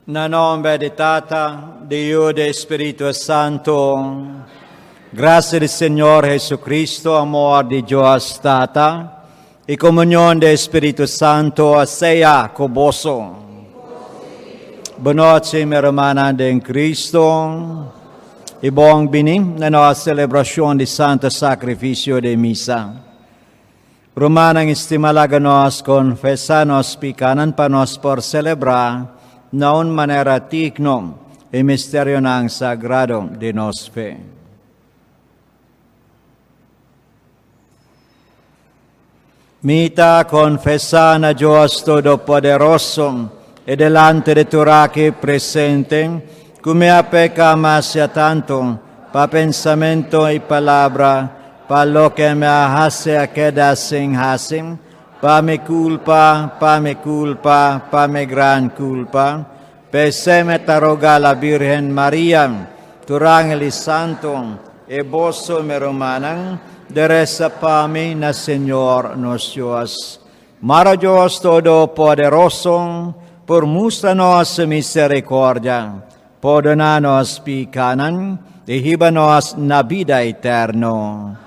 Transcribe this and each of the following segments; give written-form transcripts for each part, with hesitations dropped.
Na nome di Tata, di Dio e del Spirito Santo, gracia del Señor Jesucristo, amor de Dios Tata, y comunión del Espíritu Santo sea con vos. Buenas noches, mi hermana en Cristo, y buon bini na nossa celebração de Santo Sacrifício de Misa. Romanang estimalaga nós confessar nos picanan pa nós por celebrar na un manera digno e misterio ng sagrado de nos fe. Mita confessar na Dios Todopoderoso e delante de tu aquí presente, come a pecamos ya tanto, pa pensamento y palabra, pa lo que me hace a quedar sin hacer, pa mi culpa, pa mi gran culpa, se me taroga la Virgen María, tu ángel santo, e vos me romanan, de reza pa mi na Señor nos Dios. Mara Dios Todopoderoso, por mostrarnos misericordia, perdonarnos picanan, y híbanos na vida eterno.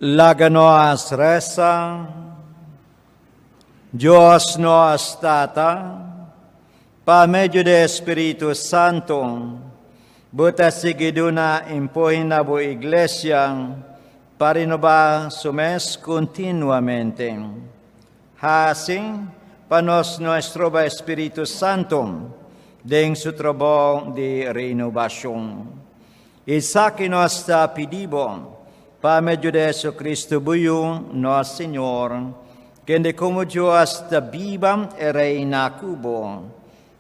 Laga nos reza, Dios nos Tata, pa medio de Espíritu Santo, buta sigiduna impoin na bu iglesia, para renovar su mes continuamente. Así, pa nos nuestro Espíritu Santo, den su trabajo de renovación. Y saque nos ta pidibo, pa medio de Jesucristo buyo, nosso Senhor, que de como Deus da viva e reina cubo,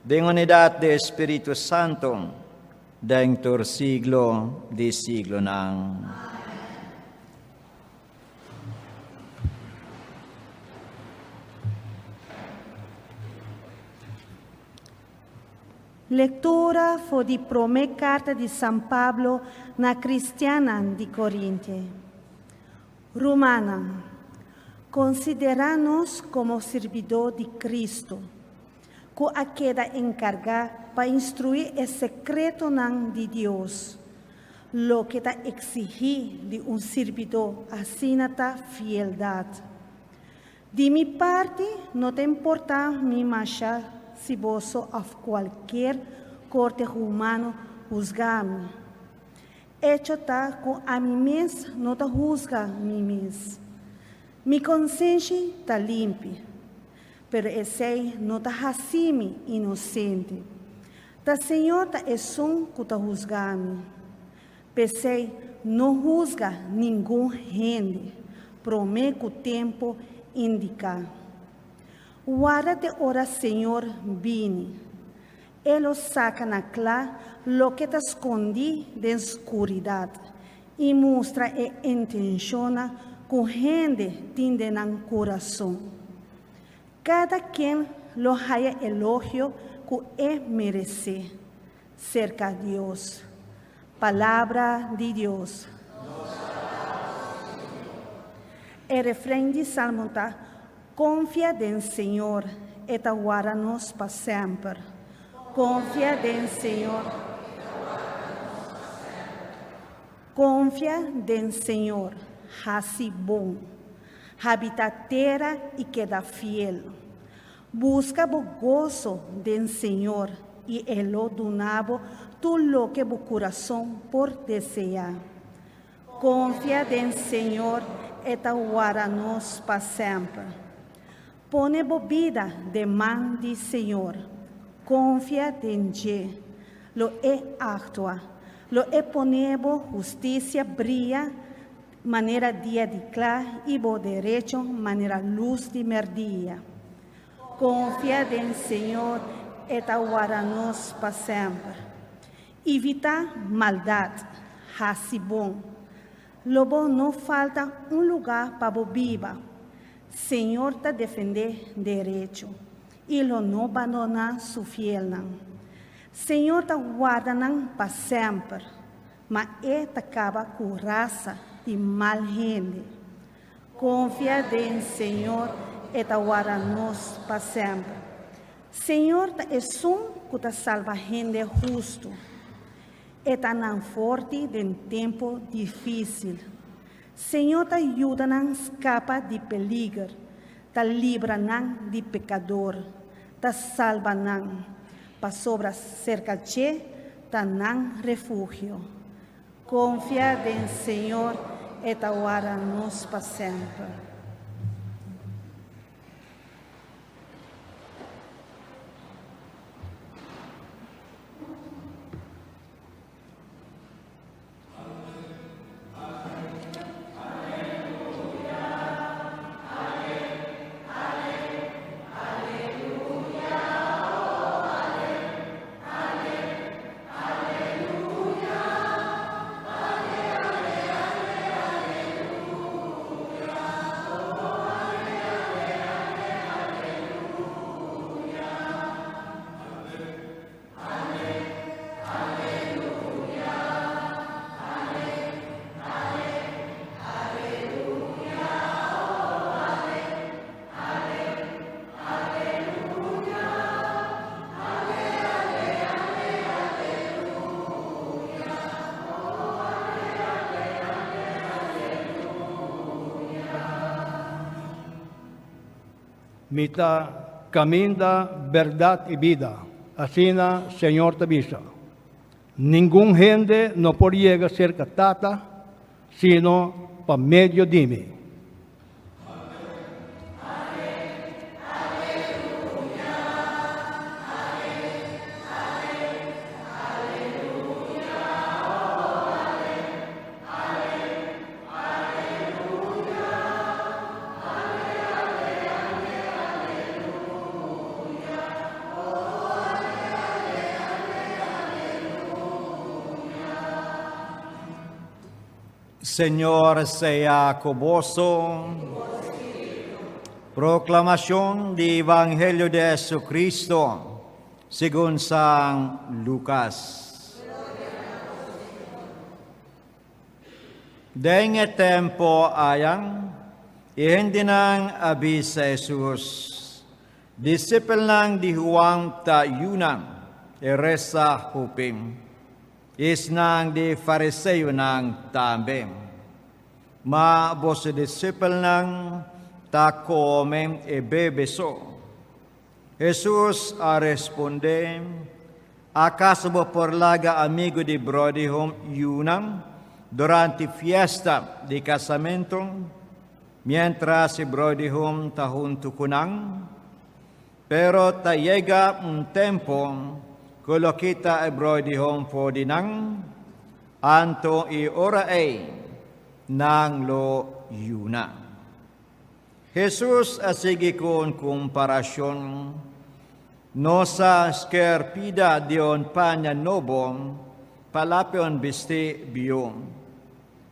de unidade de Espírito Santo, dentro siglo de siglo nang. Leitura foi de primeira carta de São Pablo na Cristiana de Corinto. Romana, considera-nos como servidor de Cristo, que a queda encargar para instruir o secreto de Deus, lo que está exigir de servidor assim na fieldade. De minha parte, não te importa me machar se vos a qualquer corte humano juzgar-me. Hecho está com a mim mesmo, não te juzga a mim mesmo. Minha consciência está limpa, pero esse não está assim inocente. O Senhor está um que está juzgando. Pensei, não juzga nenhum gente, promete o tempo indicar. Guarda de hora, Senhor, vine. Ele saca na clara lo que te escondi de escuridade e mostra e intenciona com gente tinde no coração. Cada quem lo haya elogio que é merece cerca de Deus. Palavra de Deus. El refrán de Salmo está: confía en el Señor et aguarda-nos para sempre. Confia en Senhor. Confia en Senhor, hace bom. Habita terra e queda fiel. Busca o gozo del Senhor e Ele donava tudo lo que o coração por desejar. Confia en Senhor et aguarda-nos para sempre. Pone vida de mão de Senhor. Confia en Ele. Lo actua. Lo ponebo justicia brilla, manera dia de clar y bo derecho, manera luz de merdia. Confia en Senhor et aguarda-nos para sempre. Evita maldad, hace bom. Lobo não falta lugar para o viva. Senhor te defende direito e lo não abandona su fiel. Senhor te guarda para sempre, mas te acaba com raça de mal gente. Confia em Senhor e te guarda-nos para sempre. Senhor te é que te salva gente justo. É tão forte em tempo difícil. Senhor te ajuda a escapar de perigo, te livra de pecador, te salva para sobre cerca de te refúgio. Confia em Senhor e te guarda-nos para sempre. Mita, caminda, verdad y vida. Así na, Señor te avisa. Ningún gente no por llegar cerca tata, sino por medio de mí. Señor sea con vosotros. Proclamación del Evangelio de Jesucristo según San Lucas. En el tiempo ayan, hindi nang abisa Jesus. Disciple nang di Juan ta yunang, eresa hupim. Is nang di Fariseo nang tambem. Ma vos disciple nang ta come e bebeso. Jesus a responde, acaso vos por laga amigo de Brodihom yunang durante fiesta de casamento, mientras si Brodihom ta junto kunang, pero ta llega un tempo Kolo kita ay Brodihom po dinang, anto i ora ay nang lo yuna. Jesus asigi kon komparasyon no sa skerpida dion panya nobom palapion bisti biyong.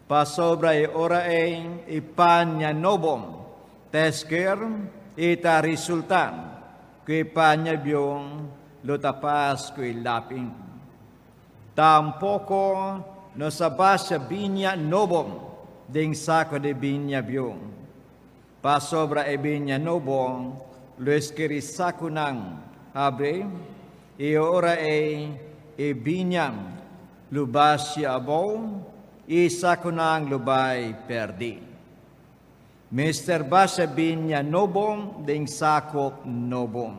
Pasobra i ora ay ipanya nobom tesker ita resultan kay panya biyong lo tapas ko ilaping. Tampoco no sabas sa binya nobom ding sako de binya byong. Pasobra e binya nobom lo escrisa kunang abre, ora binyang lubas si abo, isa kunang lubay perdi. Mr. Basa binya nobong, ding sakop nobong.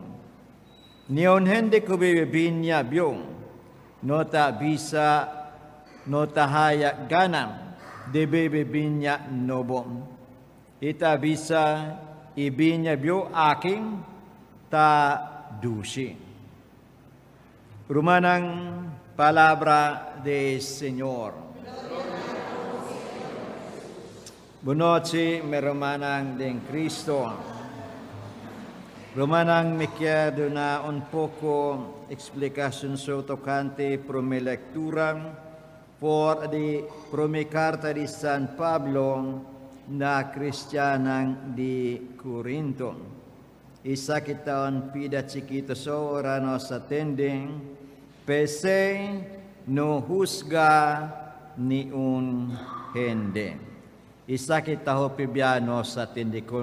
Niyon hindi ko bibibinya biyong, nota bisa, nota haya ganam, de bibibinya nobong. Ita bisa ibinya biyo aking ta dusi. Rumanang palabra de Señor. Bunoci merumanang den Cristo. Rumanang mi chiedo un poco explicación so tocante pro mi lectura por di prome carta di San Pablo na Kristiyanang di Corinto. Isa kita on pida chiquito so orano sa tending pese no husga ni un hende. Isa kita ho pibiano sa tindi ko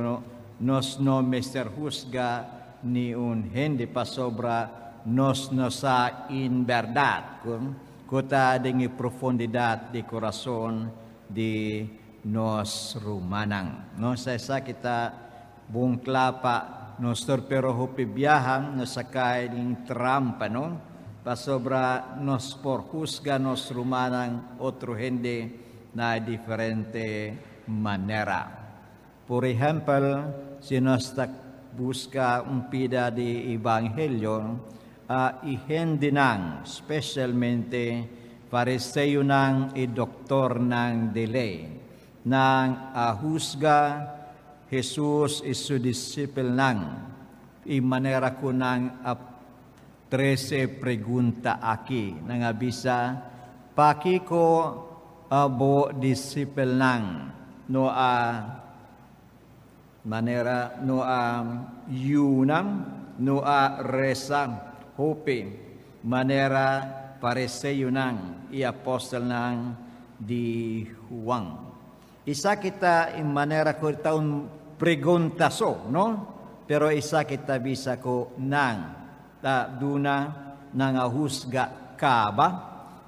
nos no Mr. Husga ni un hindi pa sobra nos no sa in verdad kuta dingi profundidad di corazon di nos rumanang. No sa isa kita buong klapa nos torpero ho pibiyahan no sakay ding trampa no pa sobra nos por husga nos rumanang otro hindi na diferente manera. Por ejemplo, si nos busca un pida di Evangelio, ihendi nang, specialmente fariseo nang doktor ng delay, nang husga Jesus isu disciple nang, manera ko nang 13 pregunta aki, nang abisa, paki ko abo disciple nang, no manera no yunang no resa hope manera pareseo nang apostol nang di Juan. Isa kita in manera ko taon pregunta so no pero isa kita bisa ko nang duna nang husga kaba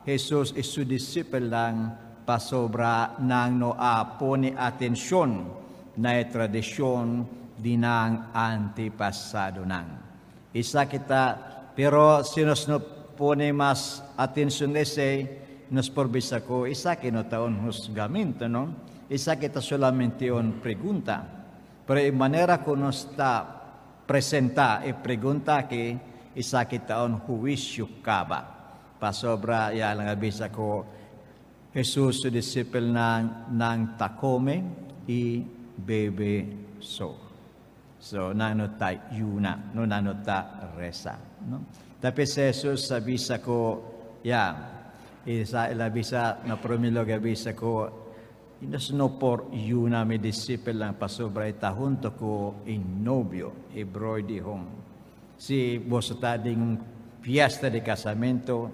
Jesus isu disciple lang pasobra ng no poni atensyon na tradisyon dinang antipasado nang. Isa kita, pero sinos no poni mas atensyon ese, nos porbisa ko, isa kinotaon husgamento, no? Isa kita solamente on pregunta. Pero in manera ko nos ta presenta, pregunta ki, isa kita on huwisyo kaba. Pasobra, lang abisa ko, Jesus su disciple ng takome bebe so. So, nanota yuna, no nanota resa. No? Tapi Jesus sabisa ko, isa ilabisa na promilo gabisa ko, inos no por yuna mi disciple lang pasobra itahunto ko in nobio, broidi home. Si boso tading fiesta de casamento,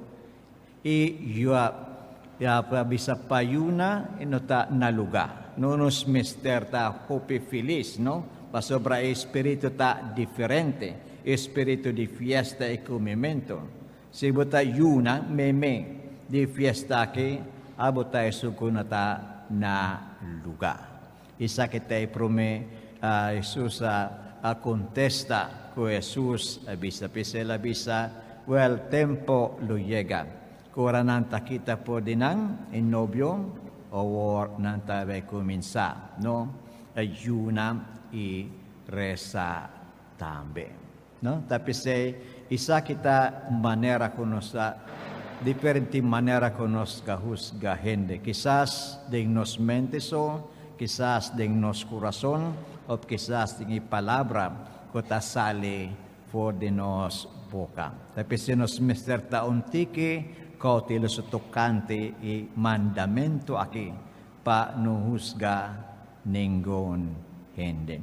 bisa payuna inota naluga. Nonos mister ta hope feliz, no? Pasobra espiritu ta diferente, espiritu di fiesta e comimento. Si bota yuna meme di fiesta ke abota sukunata na luga. Isa kita prome Jesus contesta ko Jesus bisa pisela bisa tempo lo llega. Kura nanta kita po dinang in nobyo o nanta be kuminsa no ayuna i resa tambe no tapi se isa kita manera kunosa diferente manera kunos kahusga hende quizás de nos menteso quizás de nos corazón o quizás de palabra kota sale for de nos boca tapi se nos mister taontiki kau tilo tocante mandamento aki pa nuhusga ninggon hende.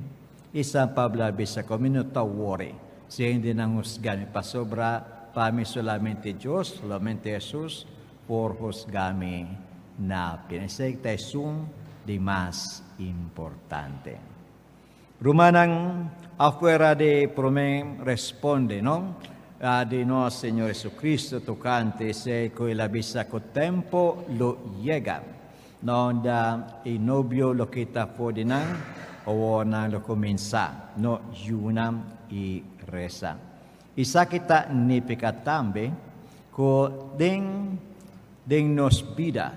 Isa Pablo bisa ko minutawori siya hindi nang husgami pasobra pami solamente Diyos, solamente Jesus por husgami na pinasig tayo di mas importante. Rumanang afuera de promem responde, no? Di nos Señor Jesucristo tocante se que la visa co tempo lo llega. No da il novio lo kita fodinan o na lo comienza, no yunam i resa. Isa kita ni pekatambe ko ding nos vida,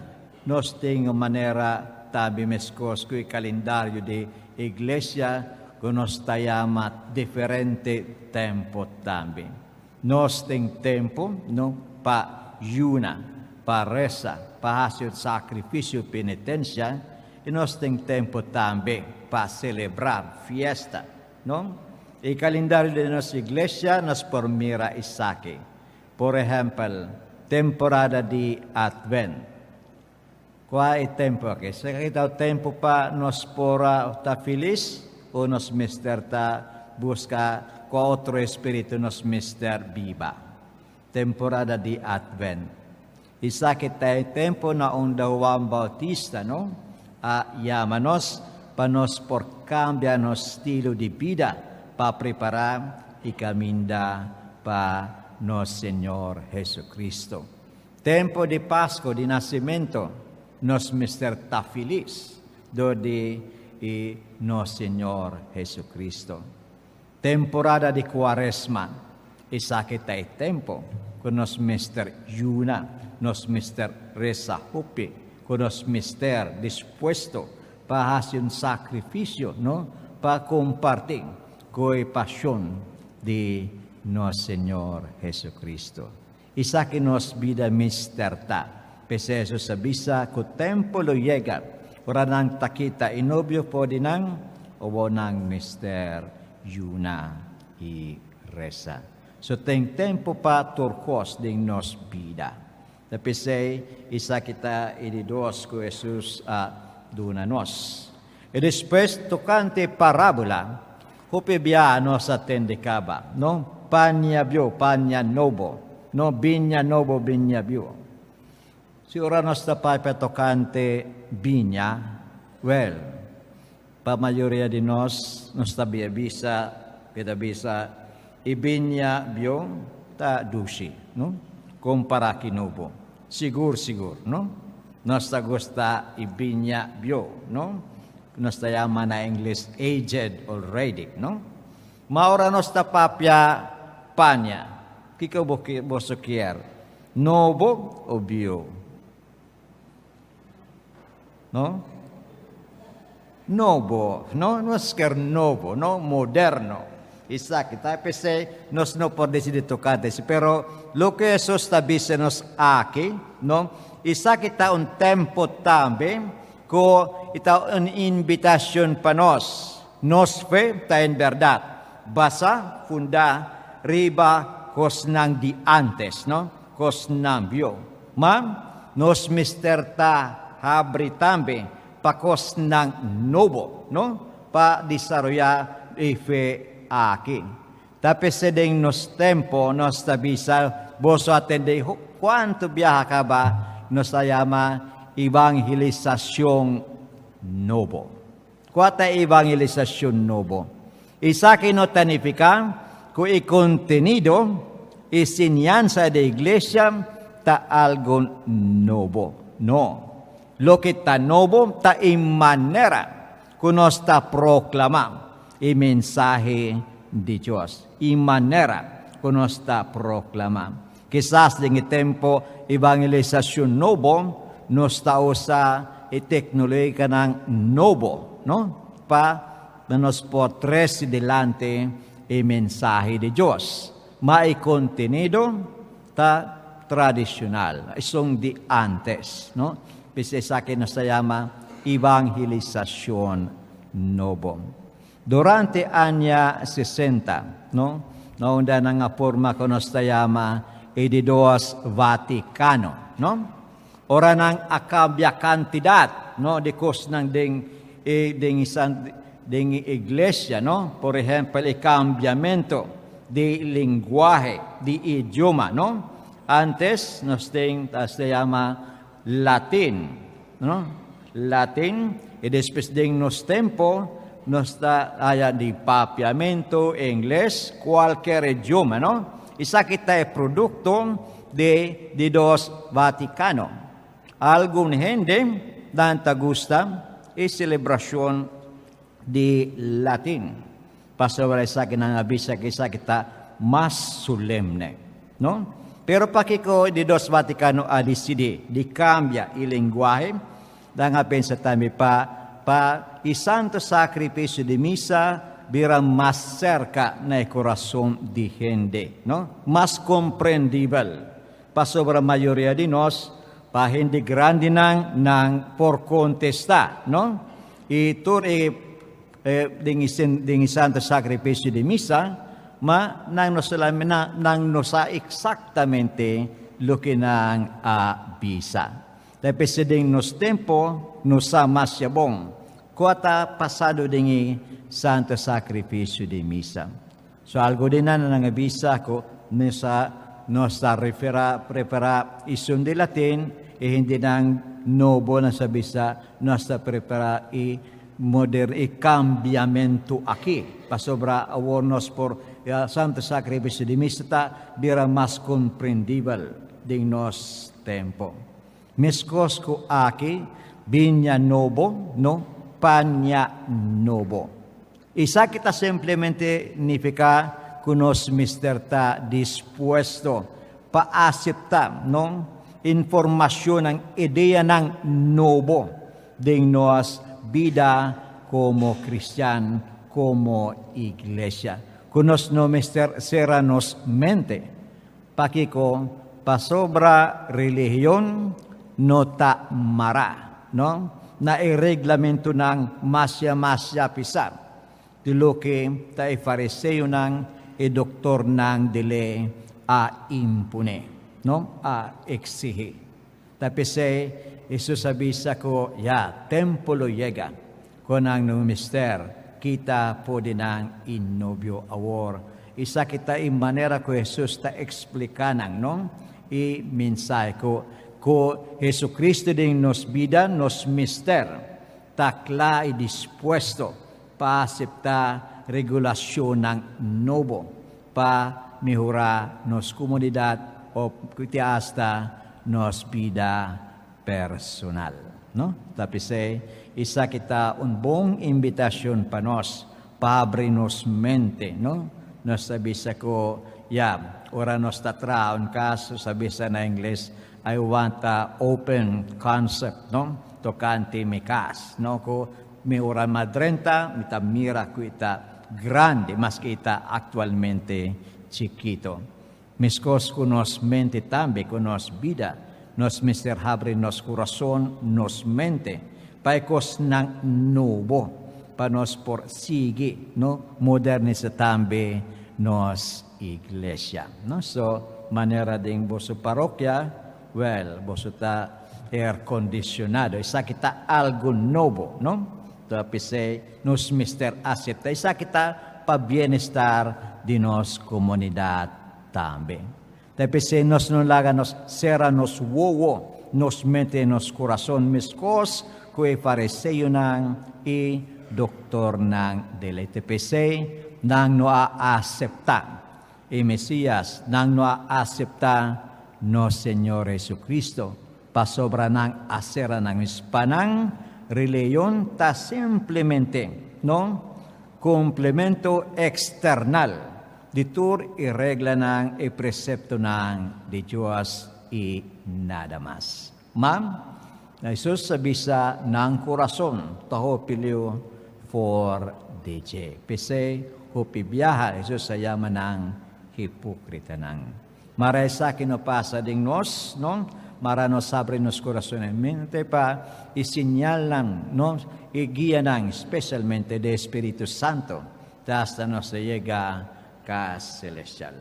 nos ding manera tabi meskos ko calendario de iglesia ko nos tayama differente tempo tambi. Nos ting tempo no pa yuna, pa resa, pa hasil sacrificio penitencia, e nos ting tempo tambi pa celebrar fiesta, no? El calendario de nuestra iglesia nos permira isaki. Por ejemplo, temporada de Advent. ¿Cuál es el tiempo aquí? ¿Se kita tempo pa nos pora ta feliz o nos mister ta busca qual otro espíritu nos mister viva? Temporada de Advent. Isa kita tempo na onda Juan Bautista, no? Llamanos pa nos por cambiar nos estilo de vida pa preparar y caminda pa nos Señor Jesucristo. Tempo de Pascua, de nacimiento, nos mister ta feliz do de nos Señor Jesucristo. Temporada de Cuaresma, isa kita tempo con nos mister yuna, nos mister resa hupi, con nos mister dispuesto pa hacer un sacrificio, no? Pa compartir con pasión de nos Señor Jesucristo. Isa que nos vida misterta, pese eso sabisa ko tempo lo llega, ora nang takita inobyo po dinang, o nang mister yuna y resa. So tempo pa turkos din nos vida. Tapi isa kita inidos ko Jesus dunanos. E después tocante parabola, hope biano sa tendekaba, no? Panya nobo, no? Binya nobo, binya bio. Si ora nos tapay tocante binya, well, pa mayoría de nos tabia bisa, ibinya bio, ta dusi, no? Kumpara kinobo. Sigur, no? Nos gusta ibinya bio, no? Nos llama na English aged already, no? Maura nos tapapya panya. Kika bosokier. Nobo o bio? No? Nobo, no? Nos ker nobo, no? Moderno. Isa kita pese nos no por decidir tocante. Pero lo que eso establece nos aquí, no? Isa kita un tempo también ko ita an invitasyon pa nos fe ta en verdad basa funda riba kos nang di antes, no? Kos nang bio nos mister ta habri tambe pa kos nang nobo, no? Pa desarrolla fe aquí. Tapi sedeng nos tempo nos tabisa boso atende cuánto viaja ka ba nos llama evangelización nobo. Kuata evangelización nobo. Isa que no tanifica que el contenido y enseñanza de iglesia ta algo nobo. No. Lo que ta nobo ta en manera que nos ta proclama el mensaje de Dios. En manera que nos ta proclama. Quizás en el tiempo evangelización nobo nos usa tecnología ng nobo, no? Pa nos portres delante el mensaje de Dios. May contenido ta tradicional, son de antes, no? Pese sa que nos llama evangelización nobo. Durante año 60, no? Naunda nga forma ko nos llama Edidos Vaticano, no? Ora nang akabya kantidad, no, de kos nang ding iglesia, no? Por ejemplo, el cambiamiento de lenguaje, de idioma, no? Antes se llama latín, no? Latín, y después de nos tiempo haya di papiamento, Ingles, cualquier idioma, no? Isa kita produkto de dos Vaticano. Algun gente dan tagusta celebrasyon di Latin. Pasabra isa kinangabisa kisa kita mas solemne, no? Pero pakiko di dos Vaticano a decide, di cambia il linguaje, dan pensa tambi pa il santo sacrificio di misa bira más cerca na corazón di gente, no? Más comprendible. Pa sobra mayoría di nos, pa hindi grande nang por contesta, no? Ito ding santo sacrificio di misa, ma nang nosa exactamente lo que nang abisa. Tapi seding nos tempo, nosa masyabong, kuata pasado dingi santo sacrificio di misa. So algo din na nang abisa ko, nosa prepara isun di Latin, hindi nang nobo na sa bisa, nosa prepara cambiamento aquí. Pasobra awarnos por santo sacrificio di misa bira mas comprendible din nos tempo. Miskos ko aki binya nobo, no? Panya nobo. Isa kita simplemente significa kunos mister ta dispuesto pa-acepta, no? Informasyon ng ideya ng nobo din nos vida como Cristian, como iglesia. Kunos no mister seranos mente. Pakiko pasobra relihiyon no ta mara, no? Na reglamento ng masya pisa. Tulo que ta fariseo ng doktor ng dile a impune, no? A exihi. Tapi Isus sabisa ko, templo llega con ang mister. Kita po din ang innobyo awor. Isa kita manera ko Jesus ta explikanang, no? Minsay ko Jesu Cristo din nos bida, nos mister, takla dispuesto pa acepta regulasyon ng nobo, pa mihura nos komunidad o kuti hasta nos bida personal, no? Tapi isa kita buong imbitasyon panos, pabre nos mente, no? Nos sabisa ko, ora nos tatraon kaso sabisa na English, I want open concept, no? Tocante mi kas, no? Ko mi ora madrenta, mita mira kuita grande, mas kita actualmente chiquito. Miskos kunos mente tambe, kunos vida, nos mister habre nos corazon, nos mente, paikos ng nubo, panos por sige, no? Moderniza tambe nos iglesia, no? So, manera ding boso parokya, boso ta air condicionado, isa kita algo nobo, no? Tapi nos mister acepta, isa kita pa bienestar di nos comunidad tambe. Tapi nos nulaga nos sera nos wowo, nos mente nos corazon miskos, kue fariseo nang doktor nang dele TPC nang no acepta Mesías nang no acepta no Señor Jesucristo pasobra nang asera nang hispanang reliyon ta simplemente no complemento external ditur regla nang precepto nang di Diyos nada mas. Ma'am, na Jesus sabisa ng corazon taho pilio for DJ. Pese hupi biyaha Jesus sa yaman ng hipokrita ng. Maray sa kinopasa ding nos, no? Marano sabre nos corazon mente pa isinyal lang, no? Igiya ng specialmente de Espiritu Santo. Hasta nos llega ka celestial.